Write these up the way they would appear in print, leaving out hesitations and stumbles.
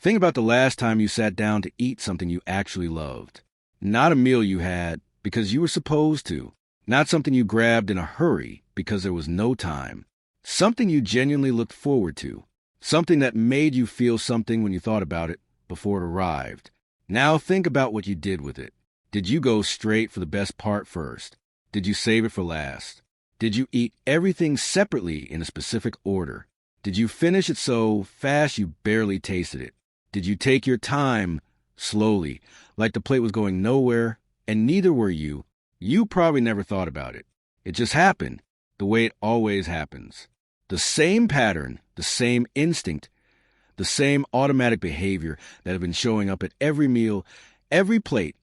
Think about the last time you sat down to eat something you actually loved. Not a meal you had because you were supposed to. Not something you grabbed in a hurry because there was no time. Something you genuinely looked forward to. Something that made you feel something when you thought about it before it arrived. Now think about what you did with it. Did you go straight for the best part first? Did you save it for last? Did you eat everything separately in a specific order? Did you finish it so fast you barely tasted it? Did you take your time slowly, like the plate was going nowhere, and neither were you? You probably never thought about it. It just happened, the way it always happens. The same pattern, the same instinct, the same automatic behavior that have been showing up at every meal, every plate,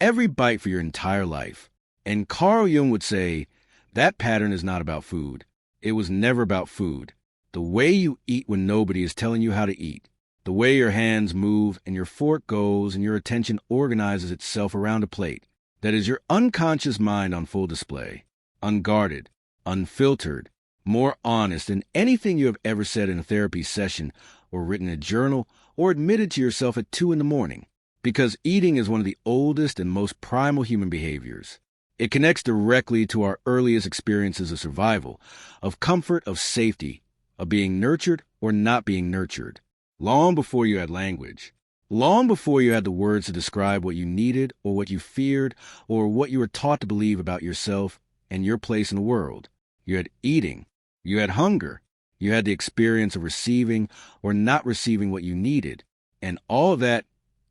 every bite for your entire life. And Carl Jung would say, that pattern is not about food. It was never about food. The way you eat when nobody is telling you how to eat. The way your hands move and your fork goes and your attention organizes itself around a plate. That is your unconscious mind on full display. Unguarded, unfiltered, more honest than anything you have ever said in a therapy session or written in a journal or admitted to yourself at 2 a.m. Because eating is one of the oldest and most primal human behaviors. It connects directly to our earliest experiences of survival, of comfort, of safety, of being nurtured or not being nurtured. Long before you had language. Long before you had the words to describe what you needed or what you feared or what you were taught to believe about yourself and your place in the world. You had eating. You had hunger. You had the experience of receiving or not receiving what you needed. And all of that,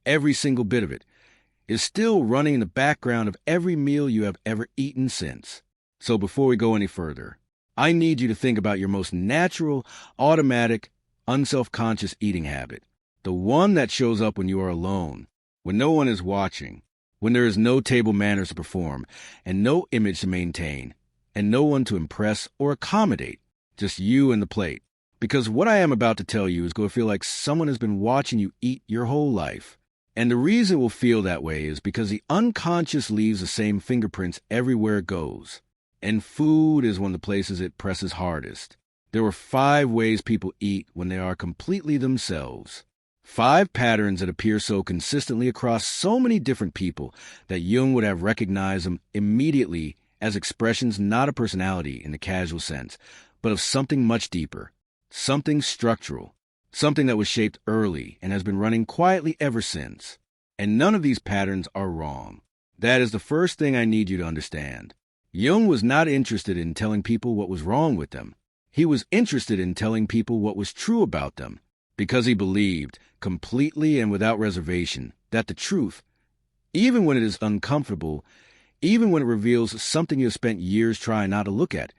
every single bit of it, is still running in the background of every meal you have ever eaten since. So before we go any further, I need you to think about your most natural, automatic, unself-conscious eating habit. The one that shows up when you are alone, when no one is watching, when there is no table manners to perform, and no image to maintain, and no one to impress or accommodate, just you and the plate. Because what I am about to tell you is going to feel like someone has been watching you eat your whole life. And the reason it will feel that way is because the unconscious leaves the same fingerprints everywhere it goes. And food is one of the places it presses hardest. There are 5 ways people eat when they are completely themselves. 5 patterns that appear so consistently across so many different people that Jung would have recognized them immediately as expressions not of personality in the casual sense, but of something much deeper, something structural, something that was shaped early and has been running quietly ever since. And none of these patterns are wrong. That is the first thing I need you to understand. Jung was not interested in telling people what was wrong with them. He was interested in telling people what was true about them, because he believed, completely and without reservation, that the truth, even when it is uncomfortable, even when it reveals something you have spent years trying not to look at,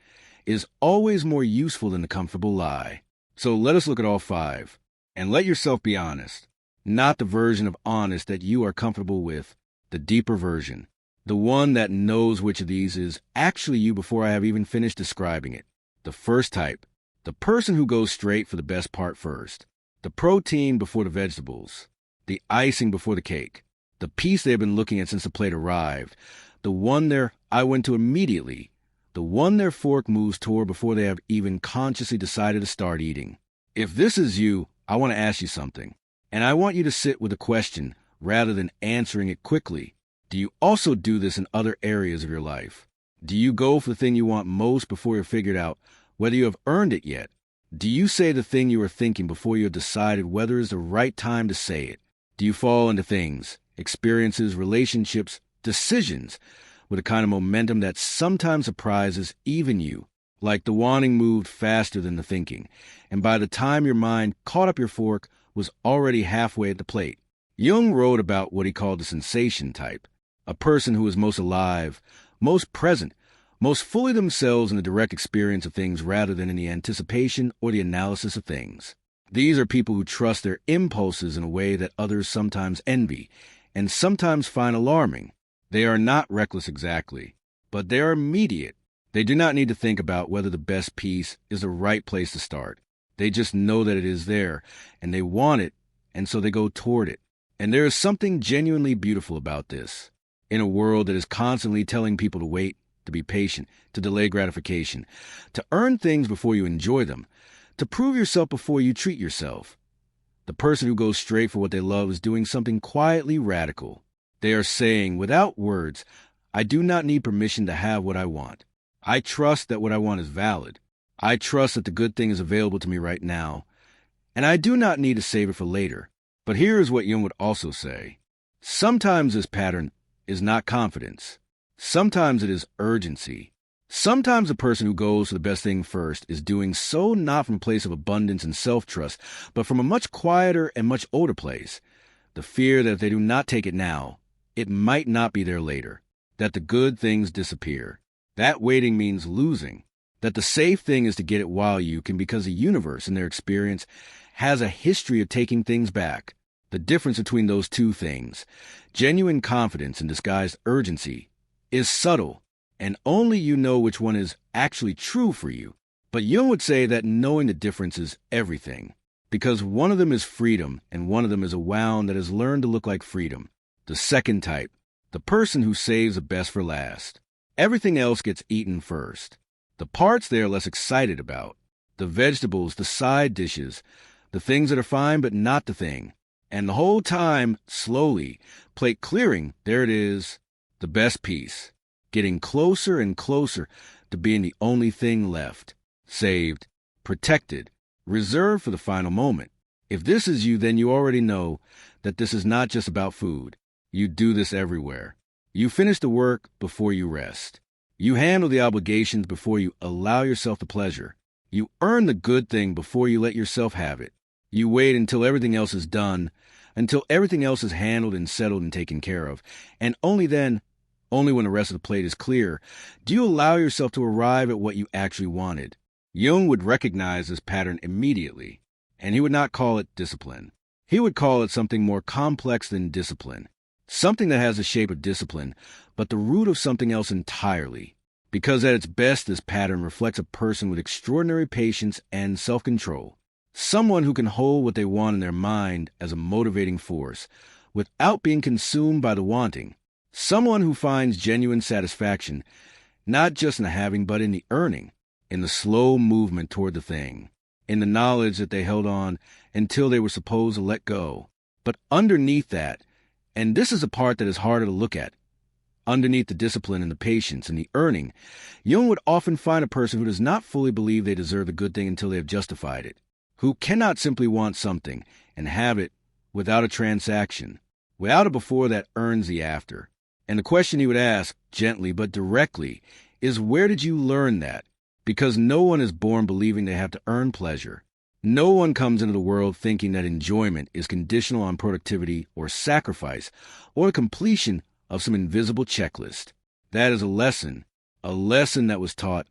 is always more useful than the comfortable lie. So let us look at all 5, and let yourself be honest. Not the version of honest that you are comfortable with, the deeper version. The one that knows which of these is actually you before I have even finished describing it. The first type, the person who goes straight for the best part first. The protein before the vegetables. The icing before the cake. The piece they've been looking at since the plate arrived. The one their eye went to immediately. The one their fork moves toward before they have even consciously decided to start eating. If this is you, I want to ask you something. And I want you to sit with a question rather than answering it quickly. Do you also do this in other areas of your life? Do you go for the thing you want most before you've figured out whether you have earned it yet? Do you say the thing you are thinking before you have decided whether it's the right time to say it? Do you fall into things, experiences, relationships, decisions with a kind of momentum that sometimes surprises even you? Like the wanting moved faster than the thinking, and by the time your mind caught up your fork was already halfway at the plate. Jung wrote about what he called the sensation type, a person who is most alive, most present, most fully themselves in the direct experience of things rather than in the anticipation or the analysis of things. These are people who trust their impulses in a way that others sometimes envy and sometimes find alarming. They are not reckless exactly, but they are immediate. They do not need to think about whether the best piece is the right place to start. They just know that it is there, and they want it, and so they go toward it. And there is something genuinely beautiful about this. In a world that is constantly telling people to wait, to be patient, to delay gratification, to earn things before you enjoy them, to prove yourself before you treat yourself. The person who goes straight for what they love is doing something quietly radical. They are saying, without words, I do not need permission to have what I want. I trust that what I want is valid. I trust that the good thing is available to me right now, and I do not need to save it for later. But here is what Jung would also say. Sometimes this pattern is not confidence. Sometimes it is urgency. Sometimes the person who goes for the best thing first is doing so not from a place of abundance and self-trust, but from a much quieter and much older place. The fear that if they do not take it now, it might not be there later, that the good things disappear. That waiting means losing, that the safe thing is to get it while you can, because the universe, in their experience, has a history of taking things back. The difference between those two things, genuine confidence and disguised urgency, is subtle, and only you know which one is actually true for you. But Jung would say that knowing the difference is everything, because one of them is freedom and one of them is a wound that has learned to look like freedom. The second type, the person who saves the best for last. Everything else gets eaten first. The parts they are less excited about, the vegetables, the side dishes, the things that are fine but not the thing. And the whole time, slowly, plate clearing, there it is, the best piece, getting closer and closer to being the only thing left, saved, protected, reserved for the final moment. If this is you, then you already know that this is not just about food. You do this everywhere. You finish the work before you rest. You handle the obligations before you allow yourself the pleasure. You earn the good thing before you let yourself have it. You wait until everything else is done, until everything else is handled and settled and taken care of. And only then, only when the rest of the plate is clear, do you allow yourself to arrive at what you actually wanted. Jung would recognize this pattern immediately, and he would not call it discipline. He would call it something more complex than discipline. Something that has the shape of discipline, but the root of something else entirely. Because at its best, this pattern reflects a person with extraordinary patience and self-control. Someone who can hold what they want in their mind as a motivating force, without being consumed by the wanting. Someone who finds genuine satisfaction, not just in the having, but in the earning, in the slow movement toward the thing, in the knowledge that they held on until they were supposed to let go. But underneath that, and this is a part that is harder to look at, underneath the discipline and the patience and the earning, Jung would often find a person who does not fully believe they deserve the good thing until they have justified it, who cannot simply want something and have it without a transaction, without a before that earns the after. And the question he would ask, gently but directly, is where did you learn that? Because no one is born believing they have to earn pleasure. No one comes into the world thinking that enjoyment is conditional on productivity or sacrifice or the completion of some invisible checklist. That is a lesson that was taught,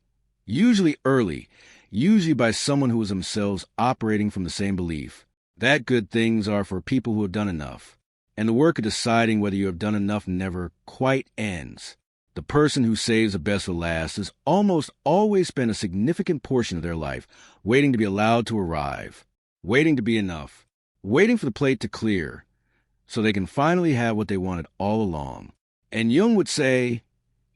usually early, usually by someone who was themselves operating from the same belief, that good things are for people who have done enough. And the work of deciding whether you have done enough never quite ends. The person who saves the best for last has almost always spent a significant portion of their life waiting to be allowed to arrive, waiting to be enough, waiting for the plate to clear, so they can finally have what they wanted all along. And Jung would say,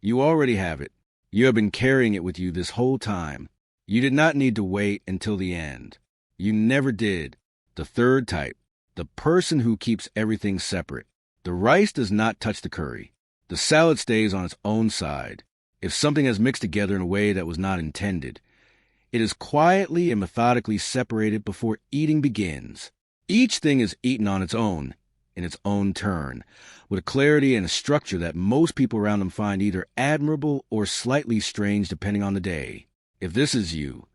you already have it. You have been carrying it with you this whole time. You did not need to wait until the end. You never did. The third type, the person who keeps everything separate. The rice does not touch the curry. The salad stays on its own side. If something has mixed together in a way that was not intended, it is quietly and methodically separated before eating begins. Each thing is eaten on its own, in its own turn, with a clarity and a structure that most people around them find either admirable or slightly strange depending on the day. If this is you,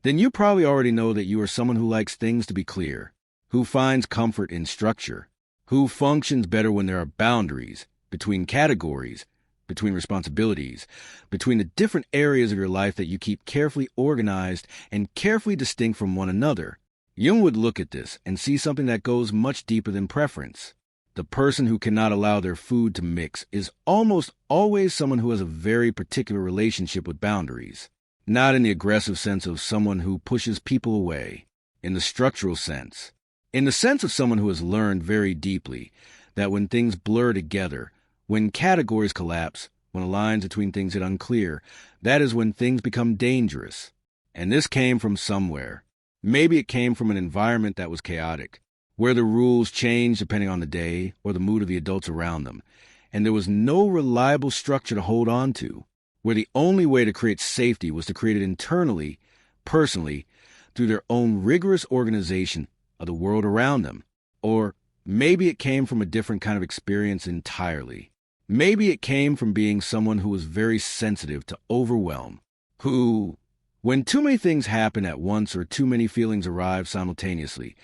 then you probably already know that you are someone who likes things to be clear, who finds comfort in structure, who functions better when there are boundaries between categories, between responsibilities, between the different areas of your life that you keep carefully organized and carefully distinct from one another. Jung would look at this and see something that goes much deeper than preference. The person who cannot allow their food to mix is almost always someone who has a very particular relationship with boundaries, not in the aggressive sense of someone who pushes people away, in the structural sense, in the sense of someone who has learned very deeply that when things blur together, when categories collapse, when the lines between things get unclear, that is when things become dangerous. And this came from somewhere. Maybe it came from an environment that was chaotic. where the rules changed depending on the day or the mood of the adults around them, and there was no reliable structure to hold on to, where the only way to create safety was to create it internally, personally, through their own rigorous organization of the world around them. Or maybe it came from a different kind of experience entirely. Maybe it came from being someone who was very sensitive to overwhelm, who, when too many things happen at once or too many feelings arrive simultaneously,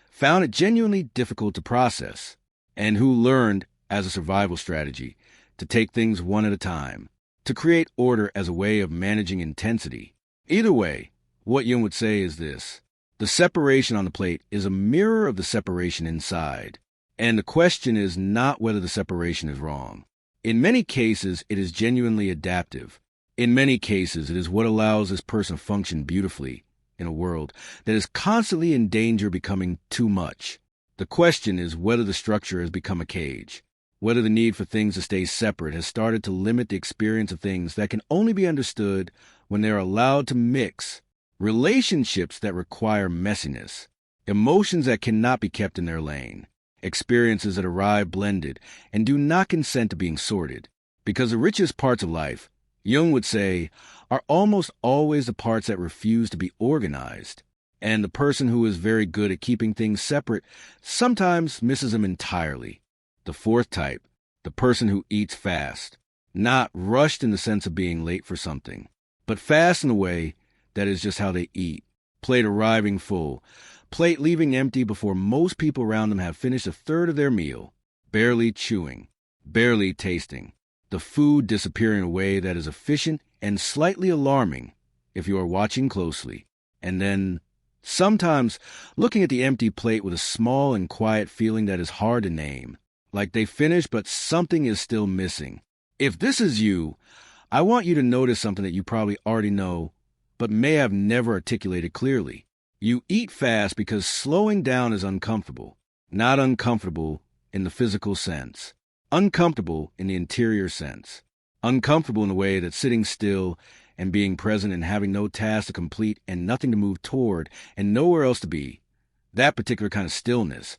found it genuinely difficult to process, and who learned, as a survival strategy, to take things one at a time, to create order as a way of managing intensity. Either way, what Jung would say is this: the separation on the plate is a mirror of the separation inside, and the question is not whether the separation is wrong. In many cases, it is genuinely adaptive. In many cases, it is what allows this person to function beautifully in a world that is constantly in danger of becoming too much. The question is whether the structure has become a cage, whether the need for things to stay separate has started to limit the experience of things that can only be understood when they are allowed to mix, relationships that require messiness, emotions that cannot be kept in their lane, experiences that arrive blended and do not consent to being sorted. Because the richest parts of life, Jung would say, are almost always the parts that refuse to be organized. And the person who is very good at keeping things separate sometimes misses them entirely. The fourth type, the person who eats fast, not rushed in the sense of being late for something, but fast in a way that is just how they eat. Plate arriving full, plate leaving empty before most people around them have finished a third of their meal, barely chewing, barely tasting. The food disappearing in a way that is efficient and slightly alarming if you are watching closely. And then, sometimes, looking at the empty plate with a small and quiet feeling that is hard to name, like they finished but something is still missing. If this is you, I want you to notice something that you probably already know, but may have never articulated clearly. You eat fast because slowing down is uncomfortable, not uncomfortable in the physical sense. Uncomfortable in the interior sense. Uncomfortable in a way that sitting still and being present and having no task to complete and nothing to move toward and nowhere else to be, that particular kind of stillness,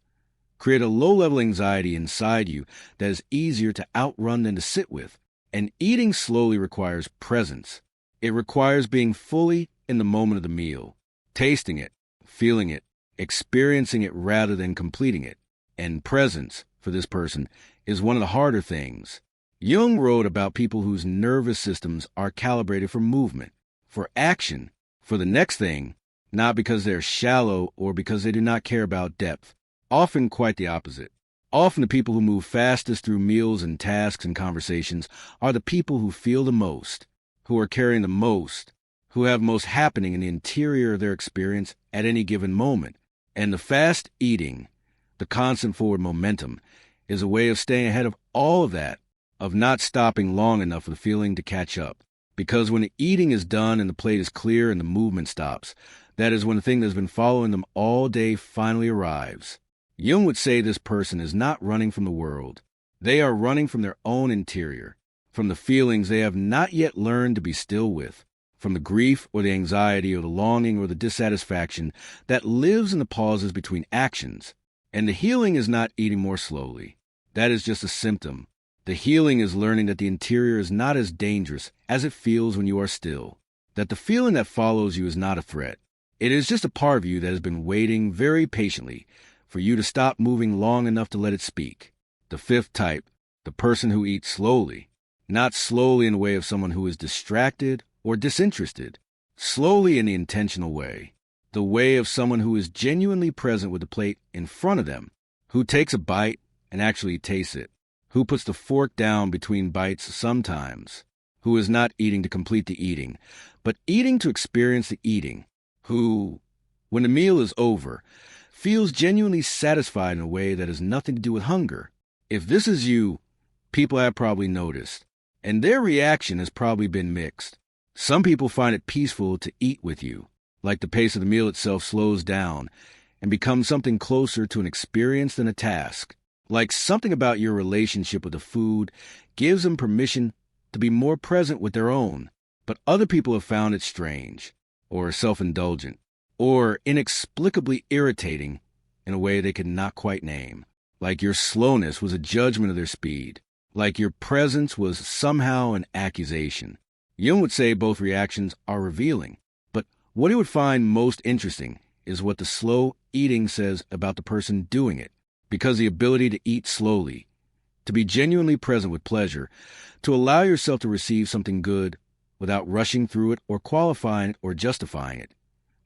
create a low-level anxiety inside you that is easier to outrun than to sit with. And eating slowly requires presence. It requires being fully in the moment of the meal, tasting it, feeling it, experiencing it rather than completing it. And presence, for this person, is one of the harder things. Jung wrote about people whose nervous systems are calibrated for movement, for action, for the next thing, not because they're shallow or because they do not care about depth. Often quite the opposite. Often the people who move fastest through meals and tasks and conversations are the people who feel the most, who are carrying the most, who have most happening in the interior of their experience at any given moment. And the fast eating, the constant forward momentum, is a way of staying ahead of all of that, of not stopping long enough for the feeling to catch up. Because when the eating is done and the plate is clear and the movement stops, that is when the thing that has been following them all day finally arrives. Jung would say this person is not running from the world. They are running from their own interior, from the feelings they have not yet learned to be still with, from the grief or the anxiety or the longing or the dissatisfaction that lives in the pauses between actions. And the healing is not eating more slowly. That is just a symptom. The healing is learning that the interior is not as dangerous as it feels when you are still, that the feeling that follows you is not a threat. It is just a part of you that has been waiting very patiently for you to stop moving long enough to let it speak. The fifth type, the person who eats slowly, not slowly in the way of someone who is distracted or disinterested, slowly in the intentional way, the way of someone who is genuinely present with the plate in front of them, who takes a bite and actually tastes it, who puts the fork down between bites sometimes, who is not eating to complete the eating, but eating to experience the eating, who, when the meal is over, feels genuinely satisfied in a way that has nothing to do with hunger. If this is you, people have probably noticed, and their reaction has probably been mixed. Some people find it peaceful to eat with you, like the pace of the meal itself slows down and becomes something closer to an experience than a task, like something about your relationship with the food gives them permission to be more present with their own. But other people have found it strange, or self-indulgent, or inexplicably irritating in a way they could not quite name. Like your slowness was a judgment of their speed. Like your presence was somehow an accusation. Jung would say both reactions are revealing, but what he would find most interesting is what the slow eating says about the person doing it, because the ability to eat slowly, to be genuinely present with pleasure, to allow yourself to receive something good without rushing through it or qualifying it or justifying it,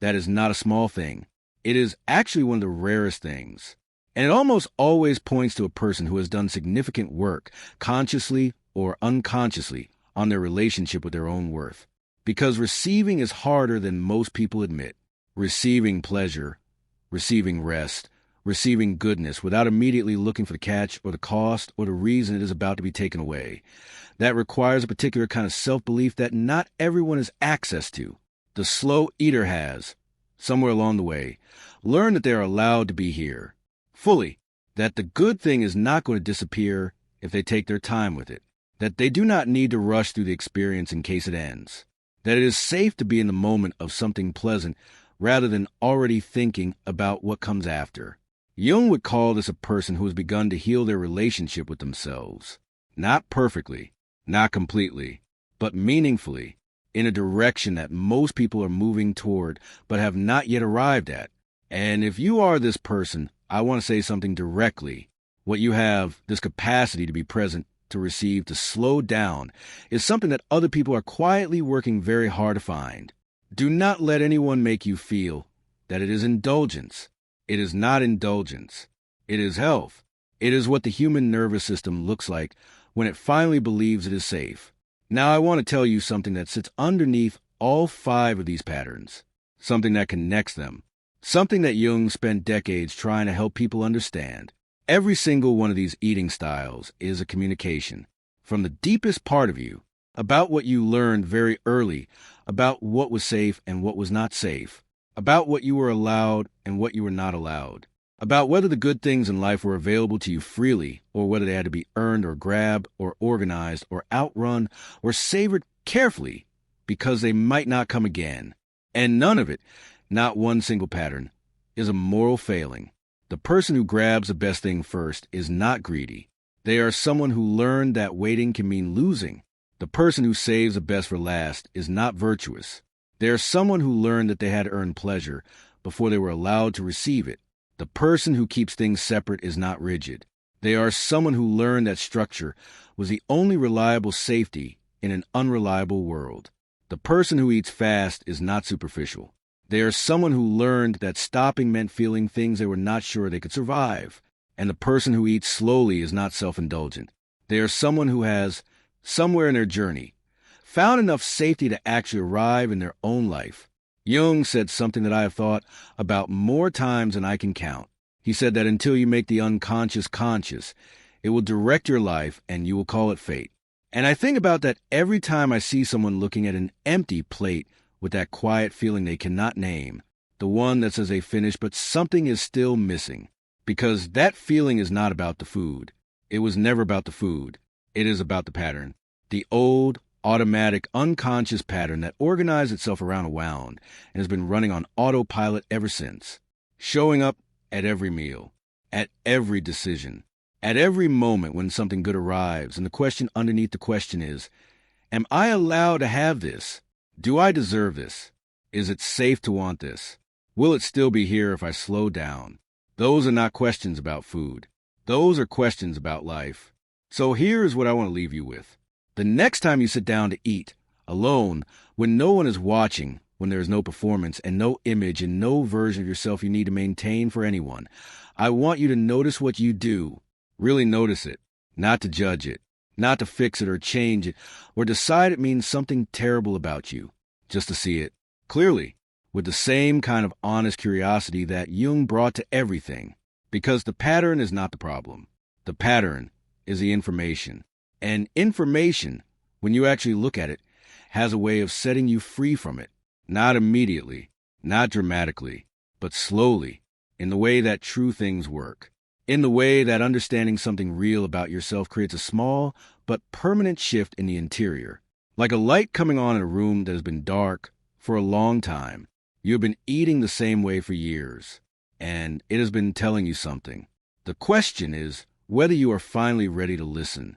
that is not a small thing. It is actually one of the rarest things. And it almost always points to a person who has done significant work, consciously or unconsciously, on their relationship with their own worth. Because receiving is harder than most people admit. Receiving pleasure, receiving rest, receiving goodness without immediately looking for the catch or the cost or the reason it is about to be taken away. That requires a particular kind of self-belief that not everyone has access to. The slow eater has, somewhere along the way, learned that they are allowed to be here, fully, that the good thing is not going to disappear if they take their time with it, that they do not need to rush through the experience in case it ends, that it is safe to be in the moment of something pleasant rather than already thinking about what comes after. Jung would call this a person who has begun to heal their relationship with themselves, not perfectly, not completely, but meaningfully, in a direction that most people are moving toward but have not yet arrived at. And if you are this person, I want to say something directly. What you have, this capacity to be present, to receive, to slow down, is something that other people are quietly working very hard to find. Do not let anyone make you feel that it is indulgence. It is not indulgence. It is health. It is what the human nervous system looks like when it finally believes it is safe. Now I want to tell you something that sits underneath all 5 of these patterns, something that connects them, something that Jung spent decades trying to help people understand. Every single one of these eating styles is a communication from the deepest part of you about what you learned very early, about what was safe and what was not safe, about what you were allowed and what you were not allowed, about whether the good things in life were available to you freely or whether they had to be earned or grabbed or organized or outrun or savored carefully because they might not come again. And none of it, not one single pattern, is a moral failing. The person who grabs the best thing first is not greedy. They are someone who learned that waiting can mean losing. The person who saves the best for last is not virtuous. They are someone who learned that they had to earn pleasure before they were allowed to receive it. The person who keeps things separate is not rigid. They are someone who learned that structure was the only reliable safety in an unreliable world. The person who eats fast is not superficial. They are someone who learned that stopping meant feeling things they were not sure they could survive. And the person who eats slowly is not self-indulgent. They are someone who has, somewhere in their journey, found enough safety to actually arrive in their own life. Jung said something that I have thought about more times than I can count. He said that until you make the unconscious conscious, it will direct your life and you will call it fate. And I think about that every time I see someone looking at an empty plate with that quiet feeling they cannot name, the one that says they finished but something is still missing. Because that feeling is not about the food. It was never about the food. It is about the pattern. The old, automatic, unconscious pattern that organized itself around a wound and has been running on autopilot ever since. Showing up at every meal, at every decision, at every moment when something good arrives, and the question underneath the question is, am I allowed to have this? Do I deserve this? Is it safe to want this? Will it still be here if I slow down? Those are not questions about food. Those are questions about life. So here is what I want to leave you with. The next time you sit down to eat, alone, when no one is watching, when there is no performance and no image and no version of yourself you need to maintain for anyone, I want you to notice what you do. Really notice it, not to judge it, not to fix it or change it, or decide it means something terrible about you, just to see it clearly, with the same kind of honest curiosity that Jung brought to everything. Because the pattern is not the problem. The pattern is the information. And information, when you actually look at it, has a way of setting you free from it. Not immediately, not dramatically, but slowly, in the way that true things work. In the way that understanding something real about yourself creates a small but permanent shift in the interior. Like a light coming on in a room that has been dark for a long time. You have been eating the same way for years. and it has been telling you something. The question is whether you are finally ready to listen.